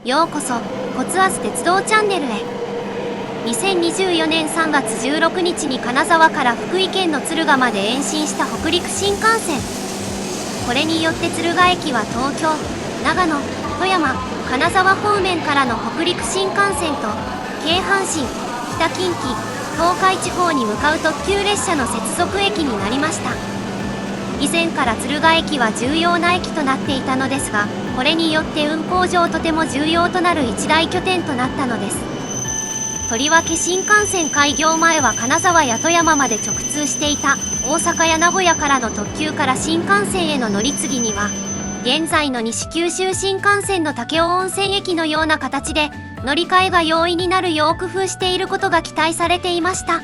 ようこそコツアス鉄道チャンネルへ。2024年3月16日に金沢から福井県の敦賀まで延伸した北陸新幹線。これによって敦賀駅は東京、長野、富山、金沢方面からの北陸新幹線と京阪神、北近畿、東海地方に向かう特急列車の接続駅になりました。以前から敦賀駅は重要な駅となっていたのですが、これによって運行上とても重要となる一大拠点となったのです。とりわけ新幹線開業前は金沢や富山まで直通していた大阪や名古屋からの特急から新幹線への乗り継ぎには、現在の西九州新幹線の武雄温泉駅のような形で乗り換えが容易になるよう工夫していることが期待されていました。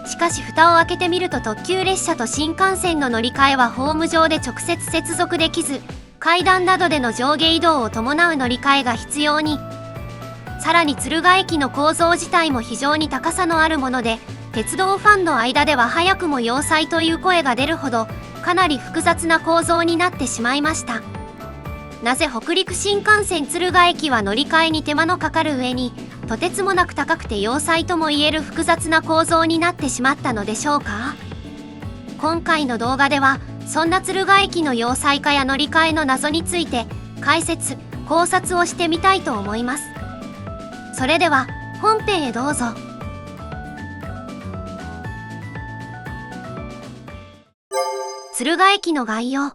しかし蓋を開けてみると、特急列車と新幹線の乗り換えはホーム上で直接接続できず、階段などでの上下移動を伴う乗り換えが必要に。さらに敦賀駅の構造自体も非常に高さのあるもので、鉄道ファンの間では早くも要塞という声が出るほど、かなり複雑な構造になってしまいました。なぜ北陸新幹線敦賀駅は乗り換えに手間のかかる上に、とてつもなく高くて要塞ともいえる複雑な構造になってしまったのでしょうか。今回の動画では、そんな敦賀駅の要塞化や乗り換えの謎について解説・考察をしてみたいと思います。それでは本編へどうぞ。敦賀駅の概要。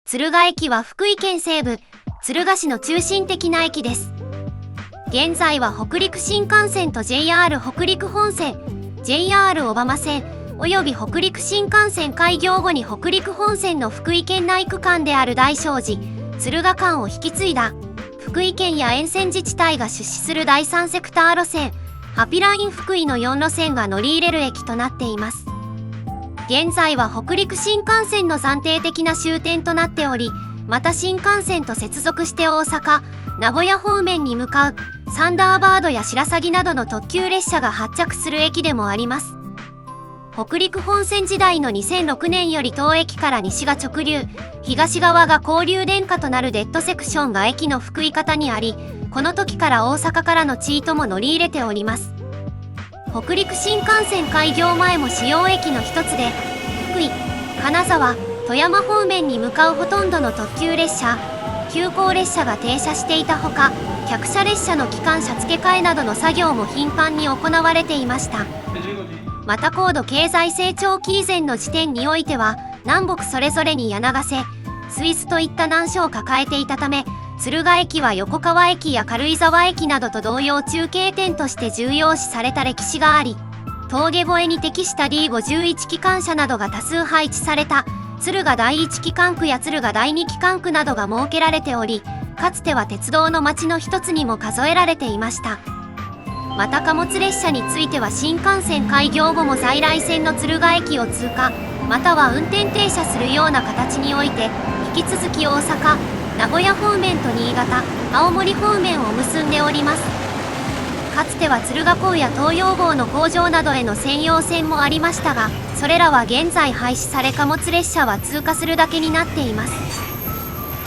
敦賀駅は福井県西部敦賀市の中心的な駅です。現在は北陸新幹線と JR 北陸本線、JR 小浜線および北陸新幹線開業後に北陸本線の福井県内区間である大聖寺、敦賀間を引き継いだ福井県や沿線自治体が出資する第三セクター路線ハピライン福井の4路線が乗り入れる駅となっています。現在は北陸新幹線の暫定的な終点となっており、また新幹線と接続して大阪、名古屋方面に向かうサンダーバードや白鷺などの特急列車が発着する駅でもあります。北陸本線時代の2006年より東駅から西が直流、東側が交流電化となるデッドセクションが駅の福井方にあり、この時から大阪からの地位とも乗り入れております。北陸新幹線開業前も主要駅の一つで、福井、金沢、富山方面に向かうほとんどの特急列車、急行列車が停車していたほか、客車列車の機関車付け替えなどの作業も頻繁に行われていました。また高度経済成長期以前の時点においては、南北それぞれに柳ヶ瀬、スイスといった難所を抱えていたため、敦賀駅は横川駅や軽井沢駅などと同様中継点として重要視された歴史があり、峠越えに適した D51 機関車などが多数配置された敦賀第一機関区や敦賀第二機関区などが設けられており、かつては鉄道の街の一つにも数えられていました。また貨物列車については新幹線開業後も在来線の敦賀駅を通過、または運転停車するような形において、引き続き大阪、名古屋方面と新潟、青森方面を結んでおります。かつては敦賀港や東洋号の工場などへの専用線もありましたが、それらは現在廃止され貨物列車は通過するだけになっています。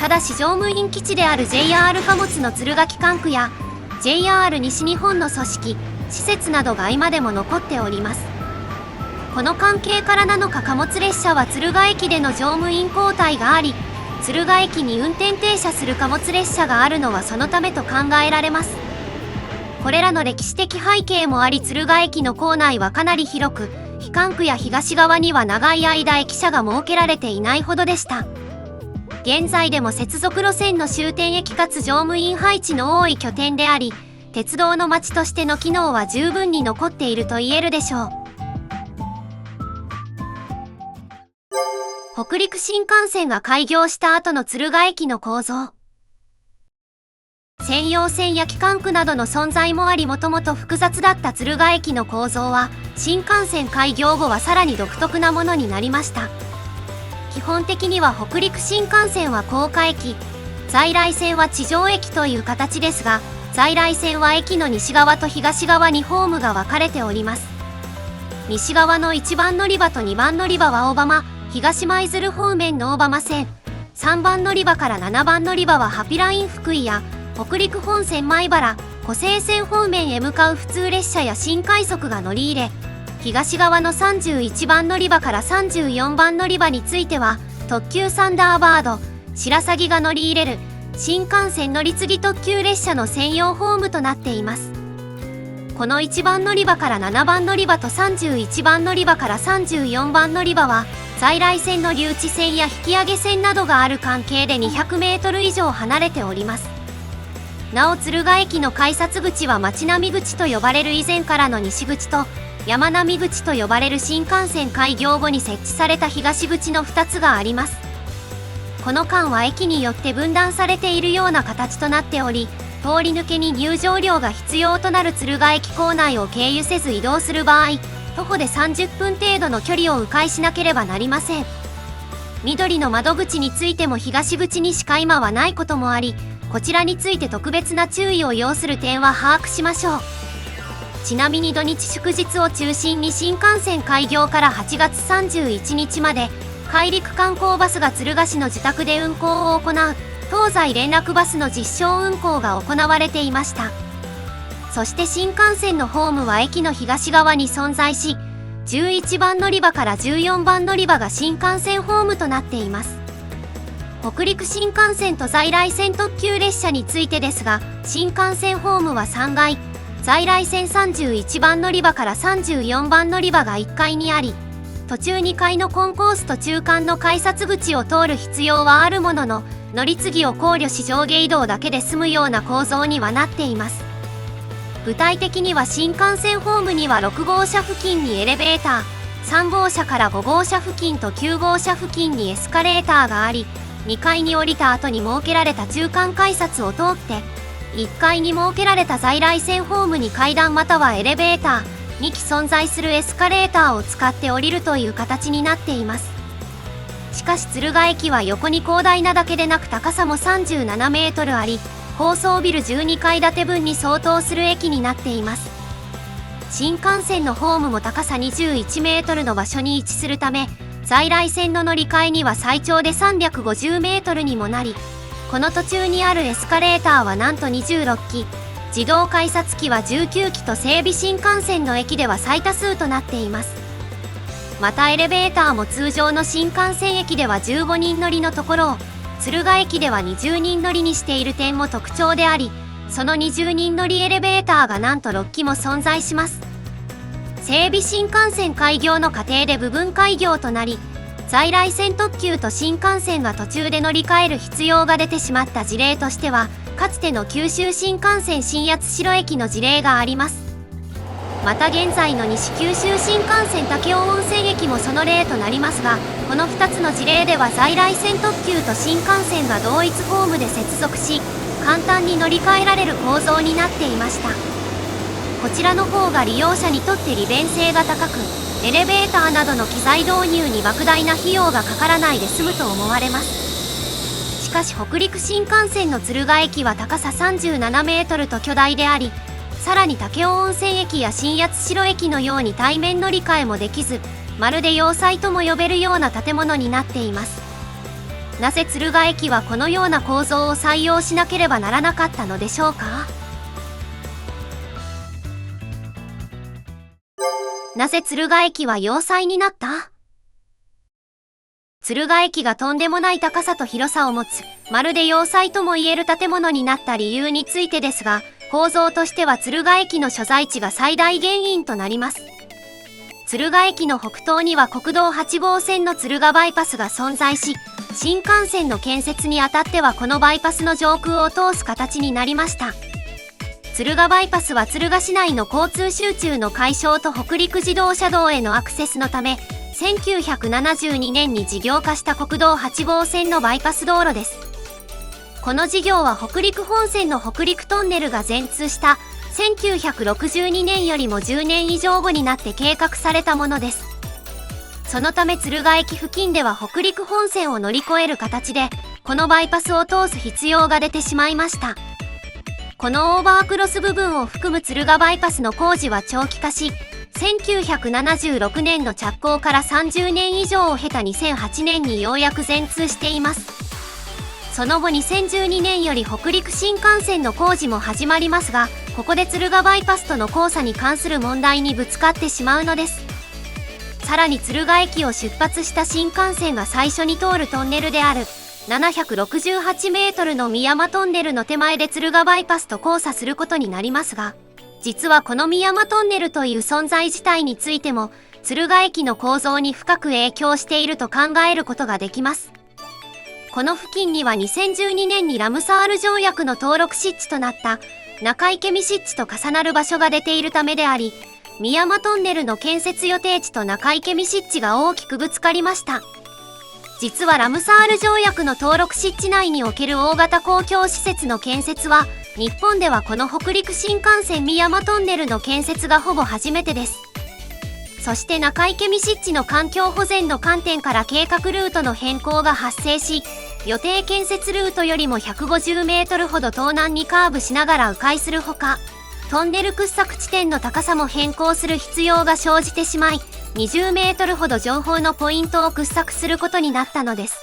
ただし乗務員基地である JR 貨物の敦賀機関区や JR 西日本の組織、施設などが今でも残っております。この関係からなのか貨物列車は敦賀駅での乗務員交代があり、敦賀駅に運転停車する貨物列車があるのはそのためと考えられます。これらの歴史的背景もあり、敦賀駅の構内はかなり広く、機関区や東側には長い間駅舎が設けられていないほどでした。現在でも接続路線の終点駅かつ乗務員配置の多い拠点であり、鉄道の街としての機能は十分に残っていると言えるでしょう。北陸新幹線が開業した後の敦賀駅の構造。専用線や機関区などの存在もあり、もともと複雑だった敦賀駅の構造は、新幹線開業後はさらに独特なものになりました。基本的には北陸新幹線は高架駅、在来線は地上駅という形ですが、在来線は駅の西側と東側にホームが分かれております。西側の1番乗り場と2番乗り場は小浜、東舞鶴方面の小浜線、3番乗り場から7番乗り場はハピライン福井や北陸本線米原、湖西線方面へ向かう普通列車や新快速が乗り入れ、東側の31番乗り場から34番乗り場については特急サンダーバード、白鷺が乗り入れる新幹線乗り継ぎ特急列車の専用ホームとなっています。この1番乗り場から7番乗り場と31番乗り場から34番乗り場は在来線の留置線や引き上げ線などがある関係で200メートル以上離れております。なお敦賀駅の改札口は町並口と呼ばれる以前からの西口と山並口と呼ばれる新幹線開業後に設置された東口の2つがあります。この間は駅によって分断されているような形となっており、通り抜けに入場料が必要となる敦賀駅構内を経由せず移動する場合、徒歩で30分程度の距離を迂回しなければなりません。緑の窓口についても東口にしか今はないこともあり、こちらについて特別な注意を要する点は把握しましょう。ちなみに土日祝日を中心に新幹線開業から8月31日まで、海陸観光バスが敦賀市の自宅で運行を行う東西連絡バスの実証運行が行われていました。そして新幹線のホームは駅の東側に存在し、11番乗り場から14番乗り場が新幹線ホームとなっています。北陸新幹線と在来線特急列車についてですが、新幹線ホームは3階、在来線31番乗り場から34番乗り場が1階にあり、途中2階のコンコースと中間の改札口を通る必要はあるものの、乗り継ぎを考慮し上下移動だけで済むような構造にはなっています。具体的には新幹線ホームには6号車付近にエレベーター、3号車から5号車付近と9号車付近にエスカレーターがあり、2階に降りた後に設けられた中間改札を通って、1階に設けられた在来線ホームに階段またはエレベーター、2基存在するエスカレーターを使って降りるという形になっています。しかし敦賀駅は横に広大なだけでなく高さも37メートルあり、高層ビル12階建て分に相当する駅になっています。新幹線のホームも高さ21メートルの場所に位置するため、在来線の乗り換えには最長で350メートルにもなり、この途中にあるエスカレーターはなんと26基、自動改札機は19基と整備新幹線の駅では最多数となっています。またエレベーターも通常の新幹線駅では15人乗りのところを敦賀駅では20人乗りにしている点も特徴であり、その20人乗りエレベーターがなんと6基も存在します。整備新幹線開業の過程で部分開業となり、在来線特急と新幹線が途中で乗り換える必要が出てしまった事例としては、かつての九州新幹線新八代駅の事例があります。また現在の西九州新幹線武雄温泉駅もその例となりますが、この2つの事例では在来線特急と新幹線が同一ホームで接続し、簡単に乗り換えられる構造になっていました。こちらの方が利用者にとって利便性が高く、エレベーターなどの機材導入に莫大な費用がかからないで済むと思われます。しかし北陸新幹線の敦賀駅は高さ37メートルと巨大であり、さらに武雄温泉駅や新八代駅のように対面乗り換えもできず、まるで要塞とも呼べるような建物になっています。なぜ敦賀駅はこのような構造を採用しなければならなかったのでしょうか。なぜ敦賀駅は要塞になった？敦賀駅がとんでもない高さと広さを持つ、まるで要塞とも言える建物になった理由についてですが、構造としては敦賀駅の所在地が最大原因となります。敦賀駅の北東には国道8号線の敦賀バイパスが存在し、新幹線の建設にあたってはこのバイパスの上空を通す形になりました。敦賀バイパスは敦賀市内の交通集中の解消と北陸自動車道へのアクセスのため、1972年に事業化した国道8号線のバイパス道路です。この事業は北陸本線の北陸トンネルが全通した1962年よりも10年以上後になって計画されたものです。そのため敦賀駅付近では北陸本線を乗り越える形で、このバイパスを通す必要が出てしまいました。このオーバークロス部分を含む敦賀バイパスの工事は長期化し、1976年の着工から30年以上を経た2008年にようやく全通しています。その後2012年より北陸新幹線の工事も始まりますが、ここで敦賀バイパスとの交差に関する問題にぶつかってしまうのです。さらに敦賀駅を出発した新幹線が最初に通るトンネルである768メートルの美山トンネルの手前で敦賀バイパスと交差することになりますが、実はこの美山トンネルという存在自体についても敦賀駅の構造に深く影響していると考えることができます。この付近には2012年にラムサール条約の登録湿地となった中池見湿地と重なる場所が出ているためであり、美山トンネルの建設予定地と中池見湿地が大きくぶつかりました。実はラムサール条約の登録湿地内における大型公共施設の建設は、日本ではこの北陸新幹線美山トンネルの建設がほぼ初めてです。そして中池見湿地の環境保全の観点から計画ルートの変更が発生し、予定建設ルートよりも150メートルほど東南にカーブしながら迂回するほか、トンネル掘削地点の高さも変更する必要が生じてしまい、20メートルほど上方のポイントを掘削することになったのです。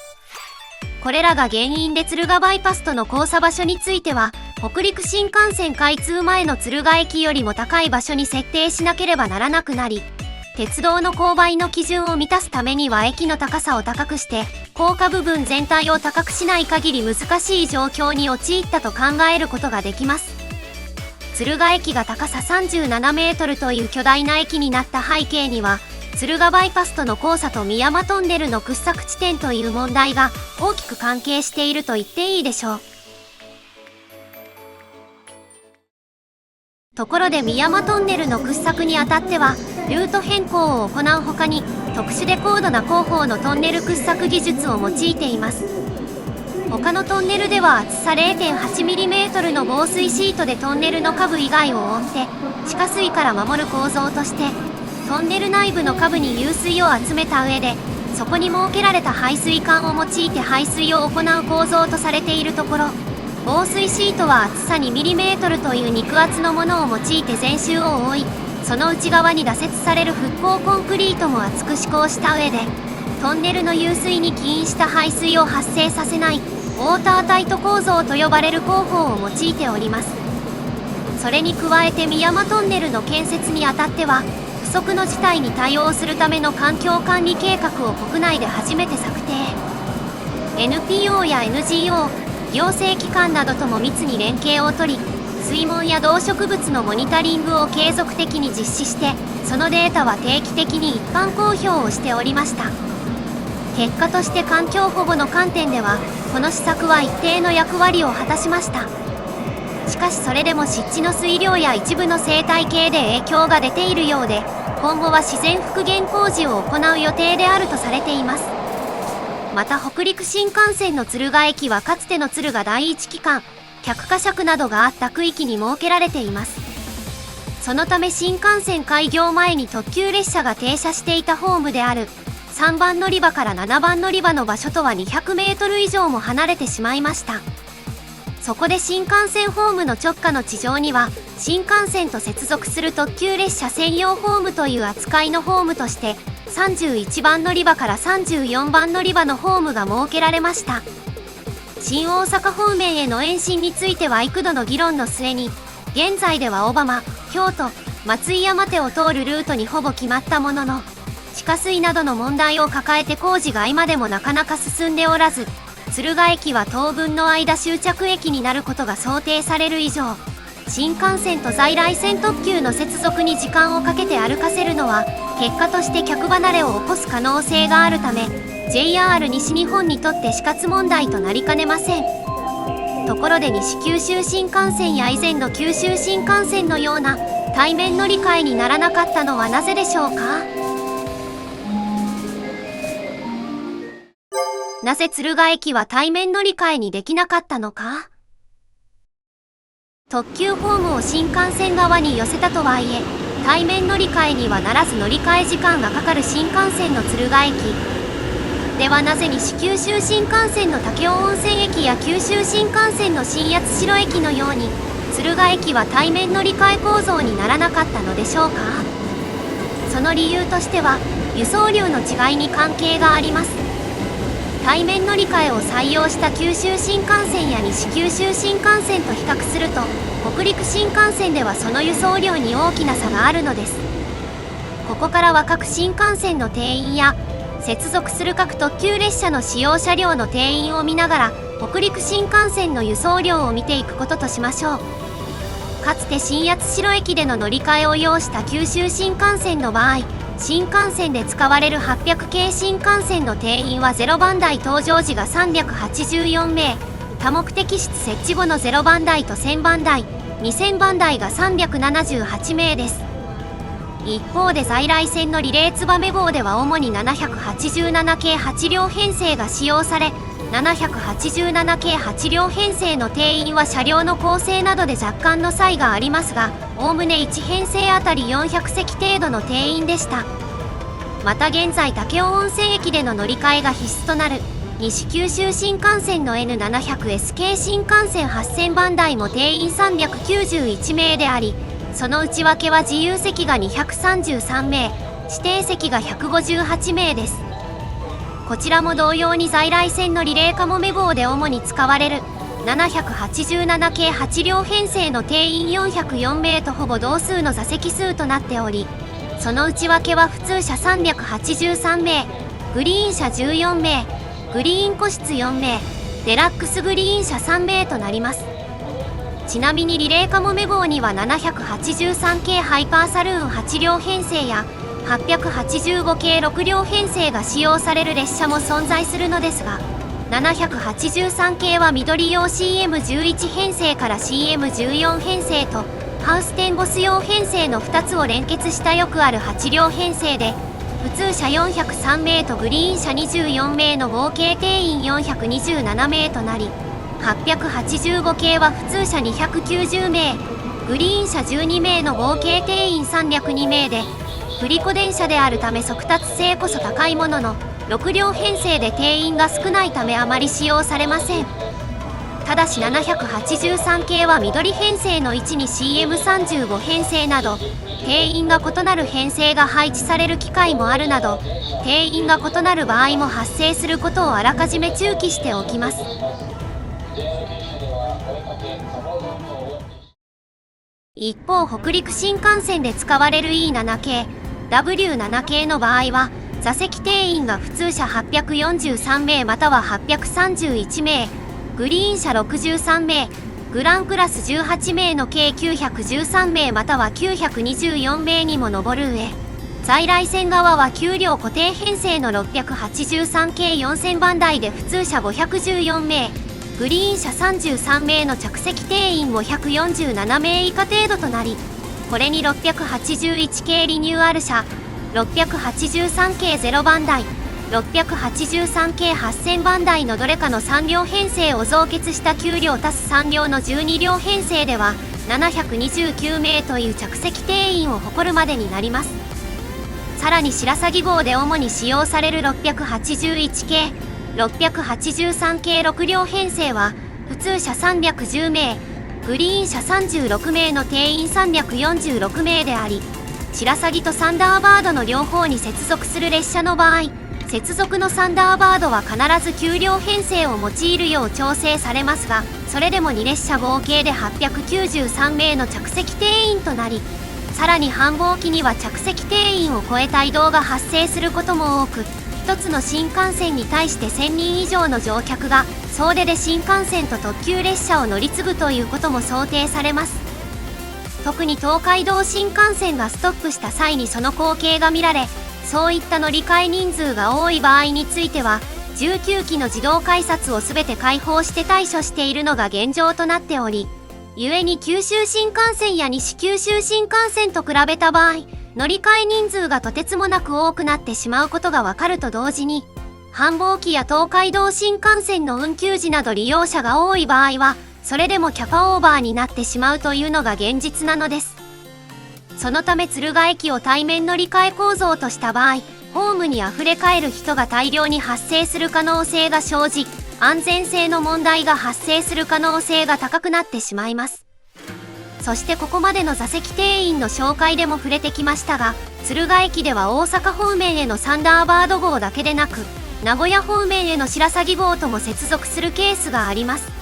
これらが原因で敦賀バイパスとの交差場所については、北陸新幹線開通前の敦賀駅よりも高い場所に設定しなければならなくなり、鉄道の勾配の基準を満たすためには駅の高さを高くして、高架部分全体を高くしない限り難しい状況に陥ったと考えることができます。敦賀駅が高さ37メートルという巨大な駅になった背景には、敦賀バイパスとの交差と美山トンネルの掘削地点という問題が大きく関係していると言っていいでしょう。ところで美山トンネルの掘削にあたっては、ルート変更を行うほかに、特殊で高度な工法のトンネル掘削技術を用いています。他のトンネルでは厚さ 0.8mm の防水シートでトンネルの下部以外を覆って地下水から守る構造として、トンネル内部の下部に湧水を集めた上で、そこに設けられた排水管を用いて排水を行う構造とされているところ、防水シートは厚さ 2mm という肉厚のものを用いて全周を覆い、その内側に打設される復興コンクリートも厚く施工した上で、トンネルの湧水に起因した排水を発生させないウォータータイト構造と呼ばれる工法を用いております。それに加えて美山トンネルの建設にあたっては、不測の事態に対応するための環境管理計画を国内で初めて策定。 NPO や NGO、行政機関などとも密に連携を取り、水門や動植物のモニタリングを継続的に実施して、そのデータは定期的に一般公表をしておりました。結果として環境保護の観点では、この施策は一定の役割を果たしました。しかしそれでも湿地の水量や一部の生態系で影響が出ているようで、今後は自然復元工事を行う予定であるとされています。また北陸新幹線の敦賀駅はかつての敦賀第一機関、客貨借などがあった区域に設けられています。そのため新幹線開業前に特急列車が停車していたホームである3番乗り場から7番乗り場の場所とは200メートル以上も離れてしまいました。そこで新幹線ホームの直下の地上には、新幹線と接続する特急列車専用ホームという扱いのホームとして、31番乗り場から34番乗り場のホームが設けられました。新大阪方面への延伸については幾度の議論の末に、現在では小浜、京都、松井山手を通るルートにほぼ決まったものの、地下水などの問題を抱えて工事が今でもなかなか進んでおらず、敦賀駅は当分の間終着駅になることが想定される以上、新幹線と在来線特急の接続に時間をかけて歩かせるのは、結果として客離れを起こす可能性があるため、JR 西日本にとって死活問題となりかねません。ところで西九州新幹線や以前の九州新幹線のような対面乗り換えにならなかったのはなぜでしょうか？なぜ敦賀駅は対面乗り換えにできなかったのか？特急ホームを新幹線側に寄せたとはいえ、対面乗り換えにはならず乗り換え時間がかかる新幹線の敦賀駅では、なぜ西九州新幹線の武雄温泉駅や九州新幹線の新八代駅のように敦賀駅は対面乗り換え構造にならなかったのでしょうか？その理由としては輸送量の違いに関係があります。対面乗り換えを採用した九州新幹線や西九州新幹線と比較すると、北陸新幹線ではその輸送量に大きな差があるのです。ここからは各新幹線の定員や接続する各特急列車の使用車両の定員を見ながら、北陸新幹線の輸送量を見ていくこととしましょう。かつて新八代駅での乗り換えを要した九州新幹線の場合、新幹線で使われる800系新幹線の定員は0番台登場時が384名、多目的室設置後の0番台と1000番台、2000番台が378名です。一方で在来線のリレー燕号では主に787系8両編成が使用され、787系8両編成の定員は車両の構成などで若干の差異がありますが、おおむね1編成あたり400席程度の定員でした。また現在武雄温泉駅での乗り換えが必須となる西九州新幹線の N700S 系新幹線8000番台も定員391名であり、その内訳は自由席が233名、指定席が158名です。こちらも同様に在来線のリレーかもめ号で主に使われる787系8両編成の定員404名とほぼ同数の座席数となっており、その内訳は普通車383名、グリーン車14名、グリーン個室4名、デラックスグリーン車3名となります。ちなみにリレーかもめ号には783系ハイパーサルーン8両編成や885系6両編成が使用される列車も存在するのですが、783系は緑用 CM11 編成から CM14 編成とハウステンボス用編成の2つを連結したよくある8両編成で、普通車403名とグリーン車24名の合計定員427名となり、885系は普通車290名、グリーン車12名の合計定員302名で、振り子電車であるため速達性こそ高いものの、6両編成で定員が少ないためあまり使用されません。ただし783系は緑編成の位置に CM35 編成など、定員が異なる編成が配置される機会もあるなど、定員が異なる場合も発生することをあらかじめ注記しておきます。一方、北陸新幹線で使われる E7 系、W7 系の場合は、座席定員が普通車843名または831名、グリーン車63名、グランクラス18名の計913名または924名にも上る上、在来線側は9両固定編成の683系4000番台で普通車514名、グリーン車33名の着席定員も147名以下程度となり、これに681系リニューアル車、683系0番台、683系8000番台のどれかの3両編成を増結した9両足す3両の12両編成では729名という着席定員を誇るまでになります。さらに白鷺号で主に使用される681系、683系6両編成は普通車310名、グリーン車36名の定員346名であり、白鷺とサンダーバードの両方に接続する列車の場合、接続のサンダーバードは必ず9両編成を用いるよう調整されますが、それでも2列車合計で893名の着席定員となり、さらに繁忙期には着席定員を超えた移動が発生することも多く、一つの新幹線に対して1000人以上の乗客が総出で新幹線と特急列車を乗り継ぐということも想定されます。特に東海道新幹線がストップした際にその光景が見られ、そういった乗り換え人数が多い場合については、19機の自動改札を全て開放して対処しているのが現状となっており、故に九州新幹線や西九州新幹線と比べた場合、乗り換え人数がとてつもなく多くなってしまうことがわかると同時に、繁忙期や東海道新幹線の運休時など利用者が多い場合は、それでもキャパオーバーになってしまうというのが現実なのです。そのため敦賀駅を対面乗り換え構造とした場合、ホームに溢れ返る人が大量に発生する可能性が生じ、安全性の問題が発生する可能性が高くなってしまいます。そしてここまでの座席定員の紹介でも触れてきましたが、敦賀駅では大阪方面へのサンダーバード号だけでなく、名古屋方面への白鷺号とも接続するケースがあります。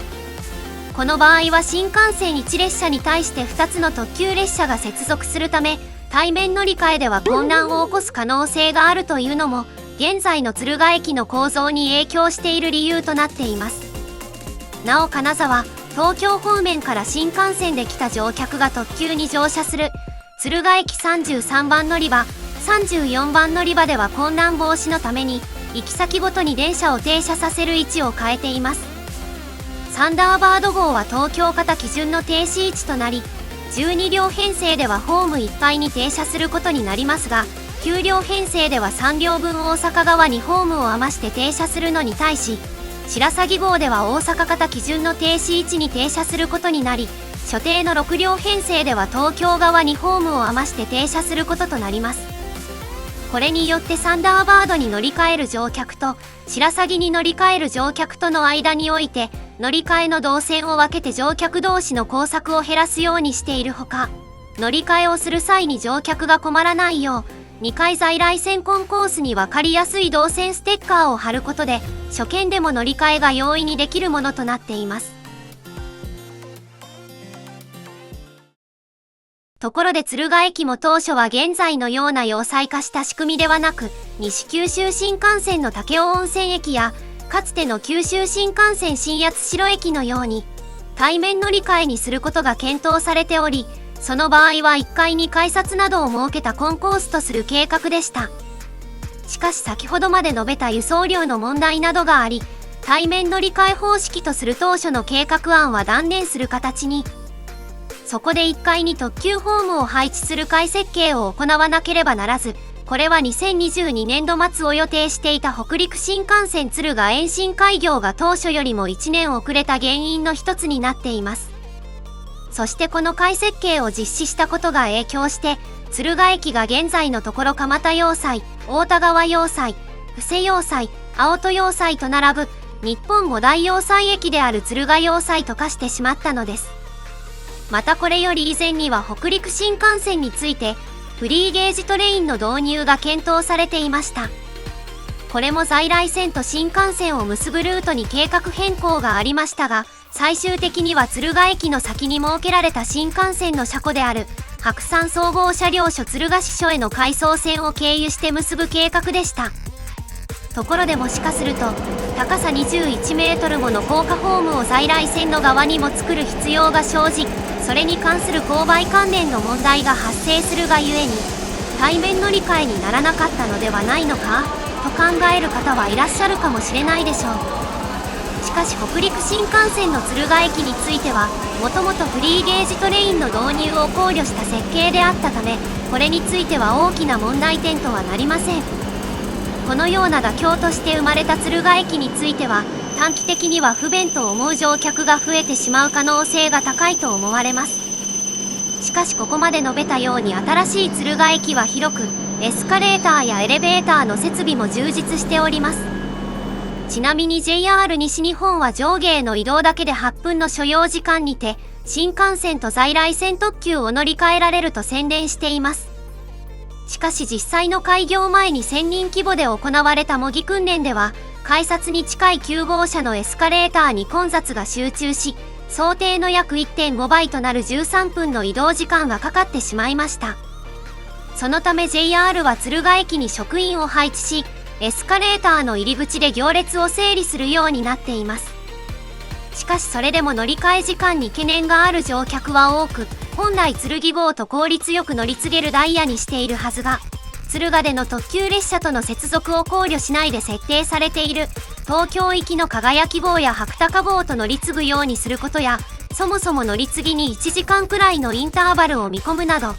この場合は新幹線1列車に対して2つの特急列車が接続するため、対面乗り換えでは混乱を起こす可能性があるというのも、現在の敦賀駅の構造に影響している理由となっています。なお金沢、東京方面から新幹線で来た乗客が特急に乗車する敦賀駅33番乗り場、34番乗り場では混乱防止のために行き先ごとに電車を停車させる位置を変えています。サンダーバード号は東京型基準の停止位置となり、12両編成ではホームいっぱいに停車することになりますが、9両編成では3両分大阪側にホームを余して停車するのに対し、白鷺号では大阪型基準の停止位置に停車することになり、所定の6両編成では東京側にホームを余して停車することとなります。これによってサンダーバードに乗り換える乗客と白鷺に乗り換える乗客との間において、乗り換えの動線を分けて乗客同士の交錯を減らすようにしているほか、乗り換えをする際に乗客が困らないよう、2回在来線コンコースに分かりやすい動線ステッカーを貼ることで、初見でも乗り換えが容易にできるものとなっています。ところで敦賀駅も当初は現在のような要塞化した仕組みではなく、西九州新幹線の武雄温泉駅や、かつての九州新幹線新八代駅のように、対面乗り換えにすることが検討されており、その場合は1階に改札などを設けたコンコースとする計画でした。しかし先ほどまで述べた輸送量の問題などがあり、対面乗り換え方式とする当初の計画案は断念する形に。そこで1階に特急ホームを配置する改設計を行わなければならず、これは2022年度末を予定していた北陸新幹線敦賀延伸開業が当初よりも1年遅れた原因の一つになっています。そしてこの改設計を実施したことが影響して、敦賀駅が現在のところ蒲田要塞、太田川要塞、布施要塞、青戸要塞と並ぶ日本5大要塞駅である敦賀要塞と化してしまったのです。またこれより以前には北陸新幹線についてフリーゲージトレインの導入が検討されていました。これも在来線と新幹線を結ぶルートに計画変更がありましたが、最終的には敦賀駅の先に設けられた新幹線の車庫である白山総合車両所敦賀支所への回送線を経由して結ぶ計画でした。ところでもしかすると、高さ21メートルもの高架ホームを在来線の側にも作る必要が生じ、それに関する勾配関連の問題が発生するがゆえに、対面乗り換えにならなかったのではないのかと考える方はいらっしゃるかもしれないでしょう。しかし北陸新幹線の敦賀駅については、もともとフリーゲージトレインの導入を考慮した設計であったため、これについては大きな問題点とはなりません。このような妥協として生まれた敦賀駅については、短期的には不便と思う乗客が増えてしまう可能性が高いと思われます。しかしここまで述べたように新しい敦賀駅は広く、エスカレーターやエレベーターの設備も充実しております。ちなみに JR 西日本は上下への移動だけで8分の所要時間にて、新幹線と在来線特急を乗り換えられると宣伝しています。しかし実際の開業前に1000人規模で行われた模擬訓練では、改札に近い9号車のエスカレーターに混雑が集中し、想定の約 1.5 倍となる13分の移動時間がかかってしまいました。そのため JR は敦賀駅に職員を配置し、エスカレーターの入り口で行列を整理するようになっています。しかしそれでも乗り換え時間に懸念がある乗客は多く、本来敦賀号と効率よく乗り継げるダイヤにしているはずが、敦賀での特急列車との接続を考慮しないで設定されている東京行きの輝号や白鷹号と乗り継ぐようにすることや、そもそも乗り継ぎに1時間くらいのインターバルを見込むなど、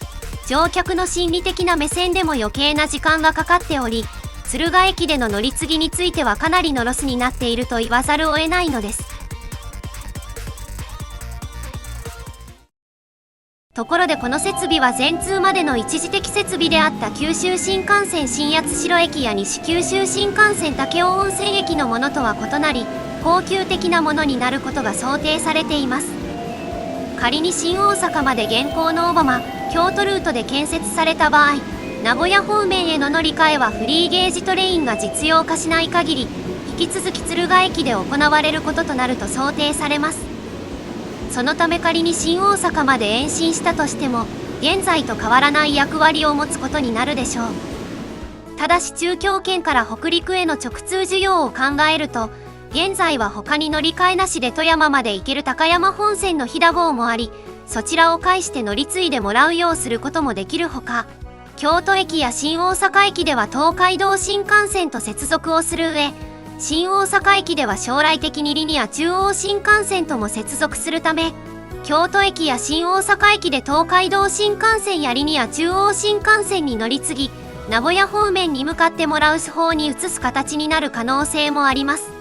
乗客の心理的な目線でも余計な時間がかかっており、敦賀駅での乗り継ぎについてはかなりのロスになっていると言わざるを得ないのです。ところでこの設備は全通までの一時的設備であった九州新幹線新八代駅や西九州新幹線武雄温泉駅のものとは異なり、恒久的なものになることが想定されています。仮に新大阪まで現行の小浜、京都ルートで建設された場合、名古屋方面への乗り換えはフリーゲージトレインが実用化しない限り、引き続き敦賀駅で行われることとなると想定されます。そのため仮に新大阪まで延伸したとしても、現在と変わらない役割を持つことになるでしょう。ただし中京圏から北陸への直通需要を考えると、現在は他に乗り換えなしで富山まで行ける高山本線の飛騨号もあり、そちらを介して乗り継いでもらうようすることもできるほか、京都駅や新大阪駅では東海道新幹線と接続をする上、新大阪駅では将来的にリニア中央新幹線とも接続するため、京都駅や新大阪駅で東海道新幹線やリニア中央新幹線に乗り継ぎ、名古屋方面に向かってもらう方に移す形になる可能性もあります。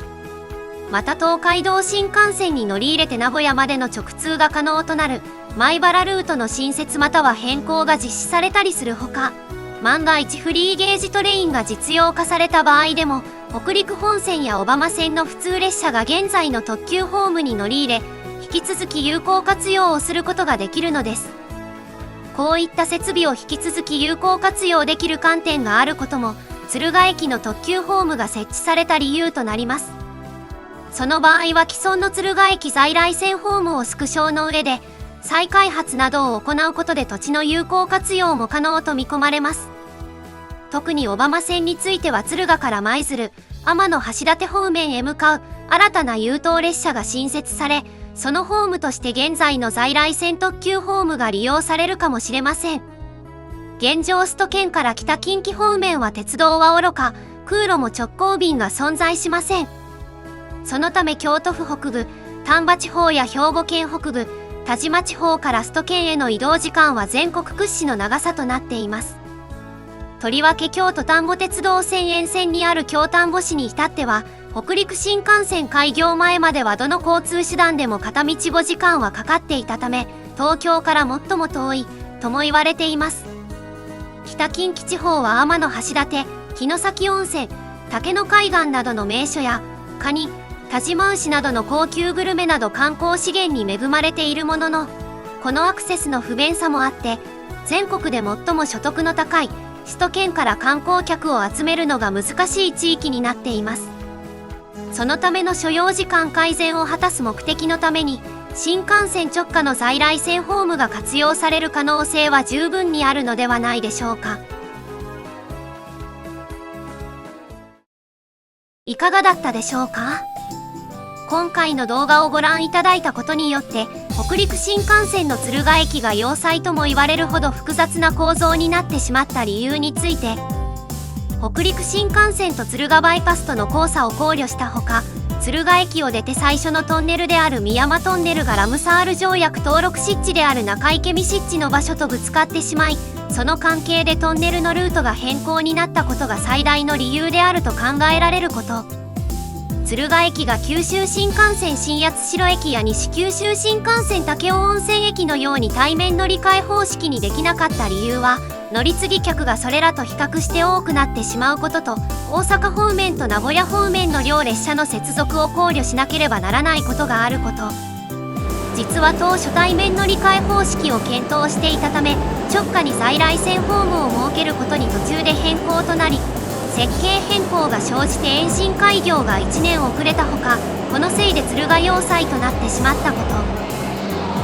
また東海道新幹線に乗り入れて名古屋までの直通が可能となる米原ルートの新設または変更が実施されたりするほか、万が一フリーゲージトレインが実用化された場合でも、北陸本線や小浜線の普通列車が現在の特急ホームに乗り入れ、引き続き有効活用をすることができるのです。こういった設備を引き続き有効活用できる観点があることも、敦賀駅の特急ホームが設置された理由となります。その場合は既存の敦賀駅在来線ホームを縮小の上で、再開発などを行うことで土地の有効活用も可能と見込まれます。特に小浜線については敦賀から舞鶴、天橋立方面へ向かう新たな優等列車が新設され、そのホームとして現在の在来線特急ホームが利用されるかもしれません。現状首都圏から北近畿方面は鉄道はおろか、空路も直行便が存在しません。そのため京都府北部、丹波地方や兵庫県北部、但馬地方から首都圏への移動時間は全国屈指の長さとなっています。とりわけ京都丹後鉄道線沿線にある京丹後市に至っては、北陸新幹線開業前まではどの交通手段でも片道5時間はかかっていたため、東京から最も遠いとも言われています。北近畿地方は天橋立、城崎温泉、竹野海岸などの名所や、カニ、但馬牛などの高級グルメなど観光資源に恵まれているものの、このアクセスの不便さもあって、全国で最も所得の高い首都圏から観光客を集めるのが難しい地域になっています。そのための所要時間改善を果たす目的のために、新幹線直下の在来線ホームが活用される可能性は十分にあるのではないでしょうか。いかがだったでしょうか。今回の動画をご覧いただいたことによって、北陸新幹線の敦賀駅が要塞とも言われるほど複雑な構造になってしまった理由について、北陸新幹線と敦賀バイパスとの交差を考慮したほか、敦賀駅を出て最初のトンネルである美山トンネルがラムサール条約登録湿地である中池見湿地の場所とぶつかってしまい、その関係でトンネルのルートが変更になったことが最大の理由であると考えられること。敦賀駅が九州新幹線新八代駅や西九州新幹線武雄温泉駅のように対面乗り換え方式にできなかった理由は、乗り継ぎ客がそれらと比較して多くなってしまうことと、大阪方面と名古屋方面の両列車の接続を考慮しなければならないことがあること。実は当初対面乗り換え方式を検討していたため、直下に在来線ホームを設けることに途中で変更となり、設計変更が生じて延伸開業が1年遅れたほか、このせいで敦賀要塞となってしまったこと。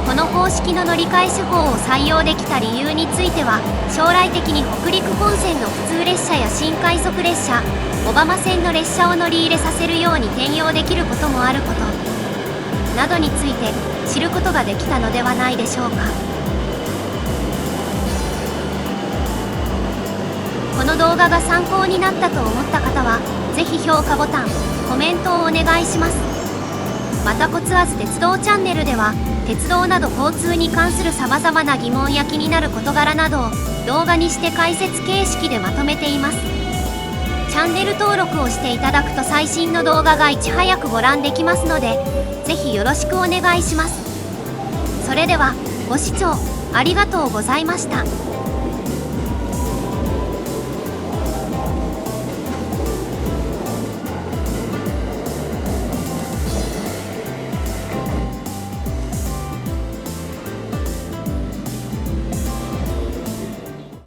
この方式の乗り換え手法を採用できた理由については、将来的に北陸本線の普通列車や新快速列車、小浜線の列車を乗り入れさせるように転用できることもあることなどについて知ることができたのではないでしょうか。この動画が参考になったと思った方は、ぜひ評価ボタン、コメントをお願いします。またコツアズ鉄道チャンネルでは、鉄道など交通に関するさまざまな疑問や気になる事柄などを動画にして解説形式でまとめています。チャンネル登録をしていただくと最新の動画がいち早くご覧できますので、ぜひよろしくお願いします。それでは、ご視聴ありがとうございました。